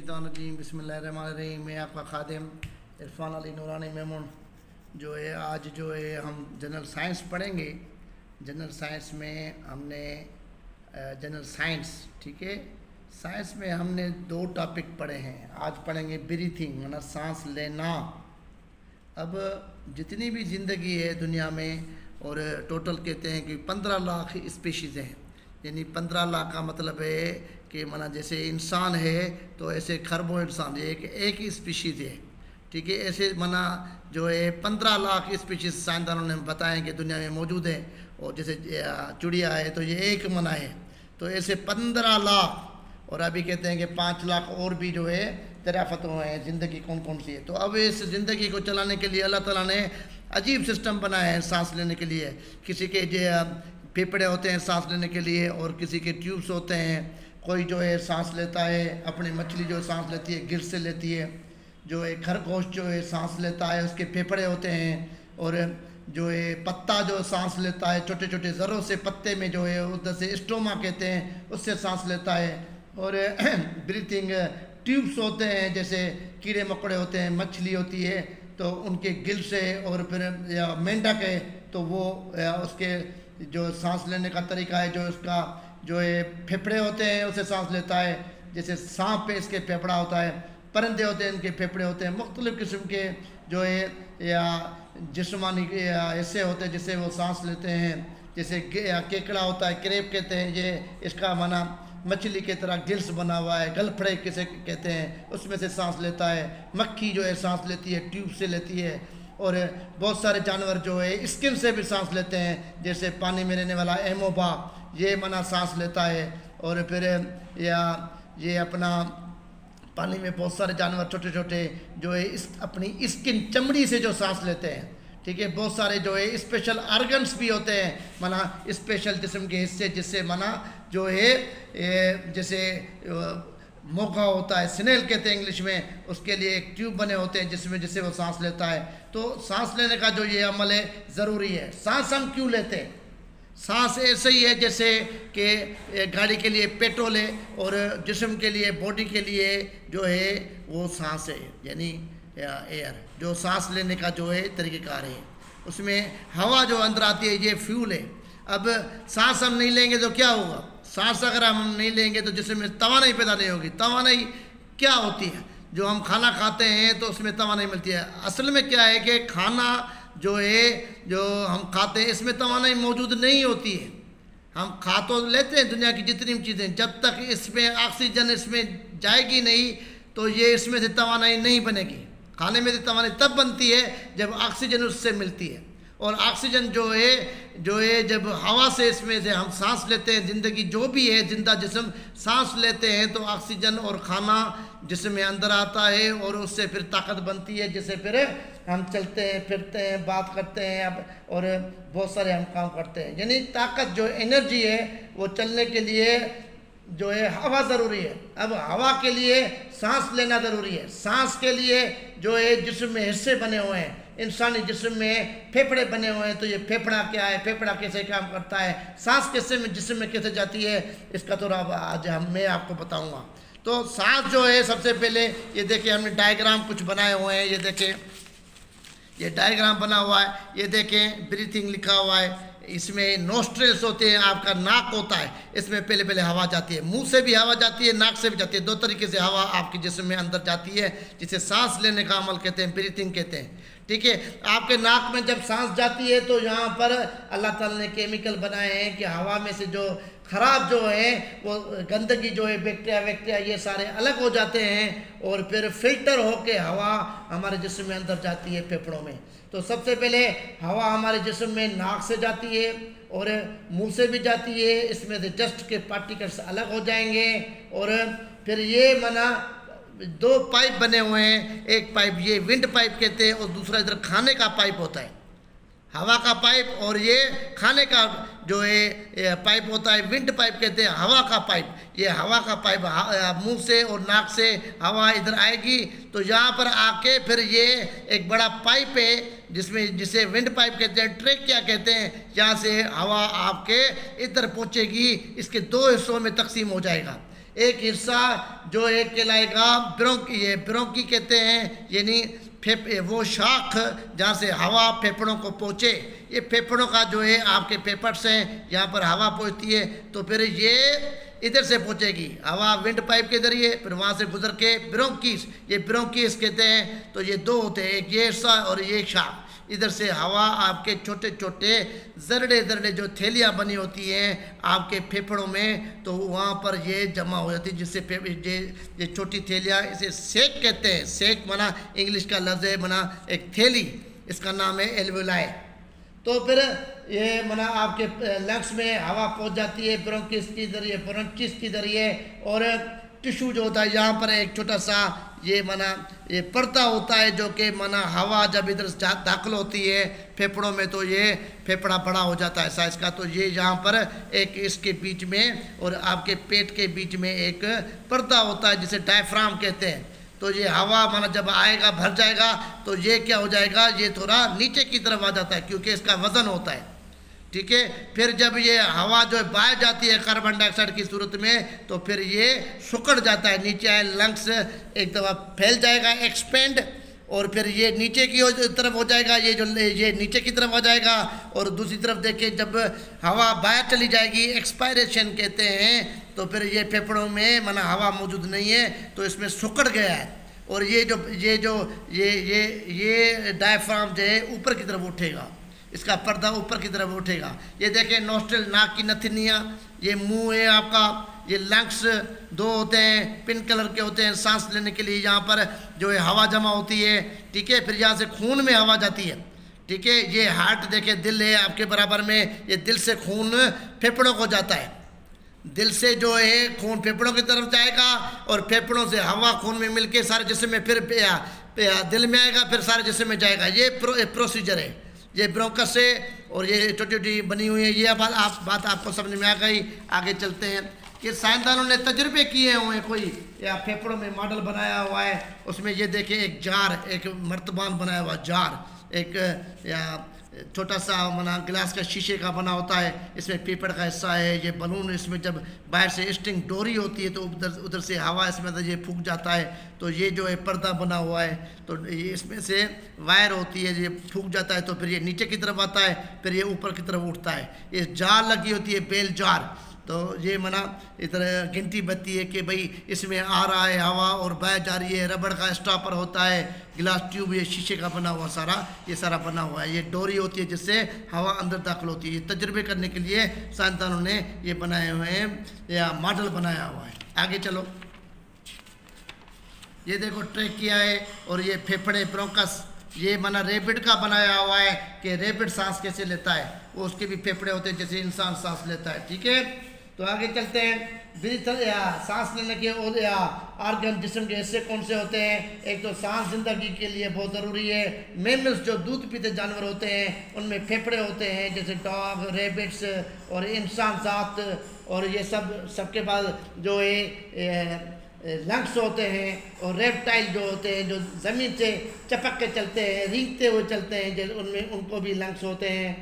शैतानरजीम बिस्मिल्लाहिर्रहमानिर्रहीम। मैं आपका खादिम इरफान अली नूरानी मेमून जो है आज जो है हम जनरल साइंस पढ़ेंगे। जनरल साइंस में हमने जनरल साइंस, ठीक है, साइंस में हमने 2 टॉपिक पढ़े हैं। आज पढ़ेंगे ब्रीथिंग, मतलब सांस लेना। अब जितनी भी ज़िंदगी है दुनिया में, और टोटल कहते हैं कि 15 लाख स्पीशीज़ हैं, यानी 15 लाख का मतलब है कि माना जैसे इंसान है तो ऐसे खरबों इंसान एक ही स्पीशीज़ है, ठीक है। ऐसे माना जो है 15 लाख स्पीशीज़ साइंसदानों ने बताए कि दुनिया में मौजूद है। और जैसे चिड़िया है तो ये एक मना है, तो ऐसे 15 लाख, और अभी कहते हैं कि 5 लाख और भी जो है दरियाफ़त हुए हैं ज़िंदगी कौन कौन सी है। तो अब इस ज़िंदगी को चलाने के लिए अल्लाह ताला ने अजीब सिस्टम बनाया है सांस लेने के लिए। किसी के जो फेफड़े होते हैं सांस लेने के लिए, और किसी के ट्यूब्स होते हैं। कोई जो है सांस लेता है, अपनी मछली जो सांस लेती है गिर से लेती है। जो है खरगोश जो है सांस लेता है, उसके फेफड़े होते हैं। और जो है पत्ता जो सांस लेता है, छोटे छोटे ज़रों से पत्ते में जो है उधर से स्टोमा कहते हैं, उससे सांस लेता है। और ब्रीथिंग ट्यूब्स होते हैं, जैसे कीड़े मकोड़े होते हैं, मछली होती है तो उनके गिल से, और फिर या मेंढक है तो वो उसके जो सांस लेने का तरीका है, जो उसका जो है फेफड़े होते हैं उससे सांस लेता है। जैसे सांप पे इसके फेफड़ा होता है, परिंदे होते हैं इनके फेफड़े होते हैं। मुख्तलिफ़ किस्म के जो है या जिस्मानी हिस्से होते हैं जिससे वो सांस लेते हैं। जैसे केकड़ा होता है, क्रेप कहते हैं, ये इसका माना मछली की तरह गिल्स बना हुआ है, गलफड़े किसे कहते हैं, उसमें से सांस लेता है। मक्खी जो है सांस लेती है, ट्यूब से लेती है। और बहुत सारे जानवर जो है स्किन से भी सांस लेते हैं, जैसे पानी में रहने वाला एमोबा, ये मना सांस लेता है। और फिर या ये अपना पानी में बहुत सारे जानवर छोटे छोटे जो है अपनी स्किन चमड़ी से जो सांस लेते हैं, ठीक है। बहुत सारे जो है स्पेशल ऑर्गन्स भी होते हैं, माना स्पेशल जिस्म के हिस्से, जिससे माना जो है जैसे मोगा होता है, स्नेल कहते हैं इंग्लिश में, उसके लिए एक ट्यूब बने होते हैं जिससे वो सांस लेता है। तो सांस लेने का जो ये अमल है ज़रूरी है। सांस हम क्यों लेते हैं? सांस ऐसे ही है जैसे कि गाड़ी के लिए पेट्रोल है, और जिस्म के लिए, बॉडी के लिए जो है वो सांस है, यानी एयर, जो सांस लेने का जो है तरीक़ेकार है। उसमें हवा जो अंदर आती है ये फ्यूल है। अब सांस हम नहीं लेंगे तो क्या होगा? सांस अगर हम नहीं लेंगे तो जिसमें तवानाई पैदा नहीं होगी। तवानाई क्या होती है? जो हम खाना खाते हैं तो उसमें तवानाई मिलती है। असल में क्या है कि खाना जो है जो हम खाते हैं इसमें तवानाई मौजूद नहीं होती है। हम खा तो लेते हैं दुनिया की जितनी भी चीज़ें, जब तक इसमें ऑक्सीजन इसमें जाएगी नहीं तो ये इसमें से तवानाई नहीं बनेगी। खाने में से तवानाई तब बनती है जब ऑक्सीजन उससे मिलती है। और ऑक्सीजन जो है जब हवा से इसमें से हम सांस लेते हैं, ज़िंदगी जो भी है जिंदा जिस्म सांस लेते हैं तो ऑक्सीजन और खाना जिस्म में अंदर आता है, और उससे फिर ताकत बनती है, जिससे फिर हम चलते हैं, फिरते हैं, बात करते हैं, अब और बहुत सारे हम काम करते हैं। यानी ताकत जो एनर्जी है वो चलने के लिए जो है हवा ज़रूरी है। अब हवा के लिए सांस लेना ज़रूरी है। सांस के लिए जो है जिस्म में हिस्से बने हुए हैं, इंसानी जिस्म में फेफड़े बने हुए हैं। तो ये फेफड़ा क्या है, फेफड़ा कैसे काम करता है, सांस कैसे में जिस्म में कैसे जाती है, इसका थोड़ा आज मैं आपको बताऊंगा। तो सांस जो है सबसे पहले ये देखिए हमने डायग्राम कुछ बनाए हुए हैं। ये देखें, ये डायग्राम बना हुआ है। ये देखें ब्रीथिंग लिखा हुआ है। इसमें नोस्ट्रिल्स होते हैं, आपका नाक होता है, इसमें पहले पहले हवा जाती है। मुंह से भी हवा जाती है, नाक से भी जाती है। 2 तरीके से हवा आपके जिस्म में अंदर जाती है, जिसे सांस लेने का अमल कहते हैं, ब्रीथिंग कहते हैं, ठीक है। आपके नाक में जब सांस जाती है तो यहाँ पर अल्लाह ताला ने केमिकल बनाए हैं कि हवा में से जो ख़राब जो है वो गंदगी जो है बैक्टीरिया ये सारे अलग हो जाते हैं, और फिर फिल्टर होके हवा हमारे जिस्म में अंदर जाती है फेफड़ों में। तो सबसे पहले हवा हमारे जिस्म में नाक से जाती है और मुंह से भी जाती है। इसमें से डस्ट के पार्टिकल्स अलग हो जाएंगे, और फिर ये मना 2 पाइप बने हुए हैं। एक पाइप ये विंड पाइप कहते हैं, और दूसरा इधर खाने का पाइप होता है, हवा का पाइप, और ये खाने का जो है पाइप होता है, विंड पाइप कहते हैं, हवा का पाइप। ये हवा का पाइप मुंह से और नाक से हवा इधर आएगी तो यहाँ पर आके फिर ये एक बड़ा पाइप है जिसे विंड पाइप कहते हैं, ट्रैक क्या कहते हैं, यहाँ से हवा आपके इधर पहुँचेगी। इसके 2 हिस्सों में तकसीम हो जाएगा। एक हिस्सा जो है कहलाएगा ब्रोंकी, ये ब्रोंकी कहते हैं, यानी वो शाख जहाँ से हवा फेफड़ों को पहुँचे। ये फेफड़ों का जो है आपके फेफड़ हैं, यहाँ पर हवा पहुँचती है तो फिर ये इधर से पहुँचेगी हवा विंड पाइप के जरिए, फिर वहाँ से गुजर के ब्रोंकीस, ये ब्रोंकीस कहते हैं। तो ये दो होते हैं, एक ये हिस्सा और ये शाख। इधर से हवा आपके छोटे छोटे जरड़े जरड़े जो थैलियाँ बनी होती हैं आपके फेफड़ों में, तो वहाँ पर ये जमा हो जाती है, जिससे ये छोटी थैलियाँ, इसे सेक कहते हैं। सेक माना इंग्लिश का लफ्ज़ है, माना एक थैली, इसका नाम है एल्वेलाई। तो फिर ये माना आपके लंग्स में हवा पहुँच जाती है ब्रोंकिस के जरिए, ब्रोंकिस के जरिए। और टिश्यू जो होता है यहाँ पर एक छोटा सा ये माना ये पर्दा होता है, जो कि माना हवा जब इधर दाखिल होती है फेफड़ों में तो ये फेफड़ा बड़ा हो जाता है साइज़ का। तो ये यहाँ पर एक इसके बीच में और आपके पेट के बीच में एक पर्दा होता है जिसे डायफ्राम कहते हैं। तो ये हवा माना जब आएगा भर जाएगा तो ये क्या हो जाएगा, ये थोड़ा नीचे की तरफ आ जाता है क्योंकि इसका वज़न होता है, ठीक है। फिर जब ये हवा जो बाहर जाती है कार्बन डाइऑक्साइड की सूरत में, तो फिर ये सुकड़ जाता है, नीचे आए लंग्स एक दफ़ा फैल जाएगा, एक्सपेंड, और फिर ये नीचे की तरफ हो जाएगा, ये नीचे की तरफ आ जाएगा। और दूसरी तरफ देखें जब हवा बाहर चली जाएगी, एक्सपायरेशन कहते हैं, तो फिर ये फेफड़ों में माना हवा मौजूद नहीं है तो इसमें सुकड़ गया है। और ये डायफ्राम जो है ऊपर की तरफ उठेगा, इसका पर्दा ऊपर की तरफ उठेगा। ये देखें नोस्ट्रल, नाक की नथनियाँ, ये मुंह है आपका, ये लंग्स दो होते हैं, पिंक कलर के होते हैं सांस लेने के लिए, यहाँ पर जो है हवा जमा होती है, ठीक है। फिर यहाँ से खून में हवा जाती है, ठीक है। ये हार्ट देखें, दिल है आपके बराबर में, ये दिल से खून फेफड़ों को जाता है, दिल से जो है खून फेफड़ों की तरफ जाएगा और फेफड़ों से हवा खून में मिलके सारे जिस्म में फिर दिल में आएगा, फिर सारे जिस्म में जाएगा। ये प्रोसीजर है, ये ब्रोंकस है और ये छोटी छोटी बनी हुई है। ये बात आपको समझ में आ गई। आगे चलते हैं कि साइंसदानों ने तजुर्बे किए हुए हैं, कोई या फेफड़ों में मॉडल बनाया हुआ है, उसमें ये देखें एक जार, एक मर्तबान बनाया हुआ जार, एक या छोटा सा माना गिलास का शीशे का बना होता है, इसमें पेपर का हिस्सा है, ये बलून, इसमें जब बाहर से स्ट्रिंग डोरी होती है तो उधर से हवा इसमें ये फूंक जाता है, तो ये जो है पर्दा बना हुआ है, तो ये इसमें से वायर होती है, ये फूंक जाता है तो फिर ये नीचे की तरफ आता है, फिर ये ऊपर की तरफ उठता है। ये जार लगी होती है, बेल जार, तो ये मना इधर गिनती बत्ती है कि भाई इसमें आ रहा है हवा और बाहर जा रही है। रबड़ का स्टॉपर होता है, गिलास ट्यूब, ये शीशे का बना हुआ सारा, ये सारा बना हुआ है। ये डोरी होती है जिससे हवा अंदर दाखिल होती है। ये तजुर्बे करने के लिए साइंसदानों ने ये बनाए हुए हैं या मॉडल बनाया हुआ है। आगे चलो, ये देखो ट्रैक किया है और ये फेफड़े ब्रोंकस, ये माना रेबिट का बनाया हुआ है कि रेबिट सांस कैसे लेता है, वो उसके भी फेफड़े होते हैं जैसे इंसान सांस लेता है, ठीक है। तो आगे चलते हैं, या सांस लेने के ऑर्गन जिस्म के हिस्से कौन से होते हैं। एक तो सांस जिंदगी के लिए बहुत ज़रूरी है। मेमल्स जो दूध पीते जानवर होते हैं उनमें फेफड़े होते हैं, जैसे डॉग, रेबिट्स और इंसान ज़ात, और ये सबके पास जो है लंग्स होते हैं। और रेप्टाइल जो होते हैं जो ज़मीन से चपक के चलते हैं, रेंगते हुए चलते हैं, जैसे उनमें उनको भी लंग्स होते हैं।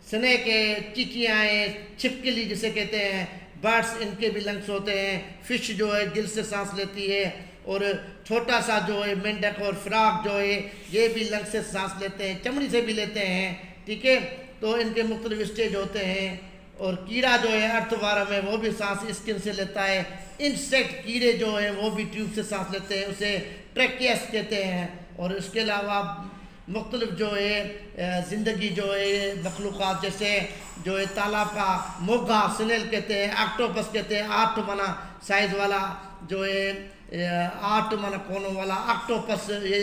स्नेक है, चिचियाँ हैं, छिपकली जिसे कहते हैं, बर्ड्स, इनके भी लंग्स होते हैं। फिश जो है दिल से सांस लेती है। और छोटा सा जो है मेंढक और फ्रॉग जो है ये भी लंग से सांस लेते हैं, चमड़ी से भी लेते हैं, ठीक है। तो इनके मुख्तलिफ स्टेज होते हैं। और कीड़ा जो है अर्थवारा में वो भी सांस स्किन से लेता है। इंसेक्ट कीड़े जो हैं वो भी ट्यूब से सांस लेते हैं, उसे ट्रैकियस कहते हैं। और इसके अलावा मुख्तलिफ जो है ज़िंदगी जो है मखलूक़ात, जैसे जो है तालाब का मोगा स्नेल कहते हैं, ऑक्टोपस कहते हैं, 8 माना साइज़ वाला जो है 8 माना कोनों वाला ऑक्टोपस, ये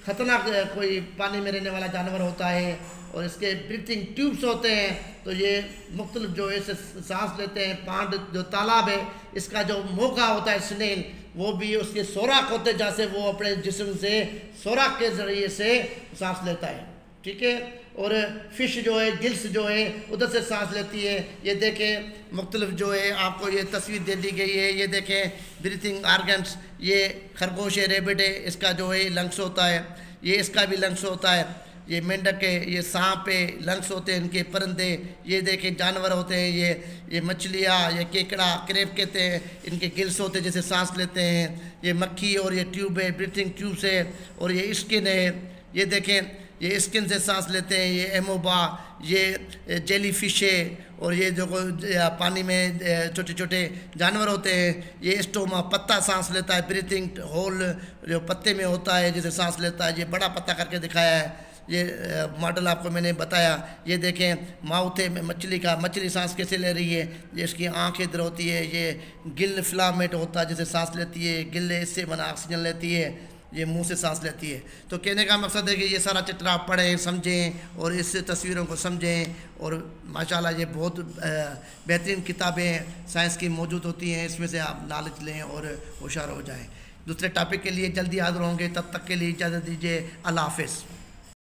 ख़तरनाक कोई पानी में रहने वाला जानवर होता है। और इसके ब्रीथिंग ट्यूब्स होते हैं, तो ये मुख्तलिफ जो है इसे सांस लेते हैं। पांड जो तालाब है इसका जो मोगा होता है स्नेल, वो भी उसके सोराख होते हैं जहाँ से वो अपने जिस्म से सोराख के ज़रिए से सांस लेता है, ठीक है। और फिश जो है गिल्स जो है उधर से सांस लेती है। ये देखें मुख्तलिफ जो है आपको ये तस्वीर दे दी गई है, ये देखें ब्रीथिंग आर्गन्स। ये खरगोश है, रेबिट है, इसका जो है लंग्स होता है, ये इसका भी लंग्स होता है। ये मेंढक है, ये सांप है, लंग्स होते हैं इनके, परिंदे, ये देखें जानवर होते हैं, ये मछलियाँ, ये केकड़ा, क्रेब कहते हैं, इनके गिल्स होते हैं जैसे सांस लेते हैं, ये मक्खी और ये ट्यूब है, ब्रीथिंग ट्यूब्स है, और ये स्किन है, ये देखें ये स्किन से सांस लेते हैं, ये एमोबा, ये जेली फिश है, और ये जो पानी में छोटे छोटे जानवर होते हैं, ये स्टोमा पत्ता सांस लेता है, ब्रीथिंग होल जो पत्ते में होता है जिसे सांस लेता है, ये बड़ा पत्ता करके दिखाया है, ये मॉडल आपको मैंने बताया। ये देखें माउथ है मछली का, मछली सांस कैसे ले रही है, ये इसकी आँख इधर होती है, ये गिल फिलामेंट होता है जिसे सांस लेती है, गिल इससे बना ऑक्सीजन लेती है, ये मुंह से सांस लेती है। तो कहने का मकसद है कि ये सारा चित्र आप पढ़ें, समझें और इस तस्वीरों को समझें, और माशाल्लाह ये बहुत बेहतरीन किताबें साइंस की मौजूद होती हैं, इसमें से आप नॉलेज लें और होशियार हो जाएं। दूसरे टॉपिक के लिए जल्दी हाजिर होंगे, तब तक के लिए इजाज़त दीजिए। अल्लाह हाफ़िज़।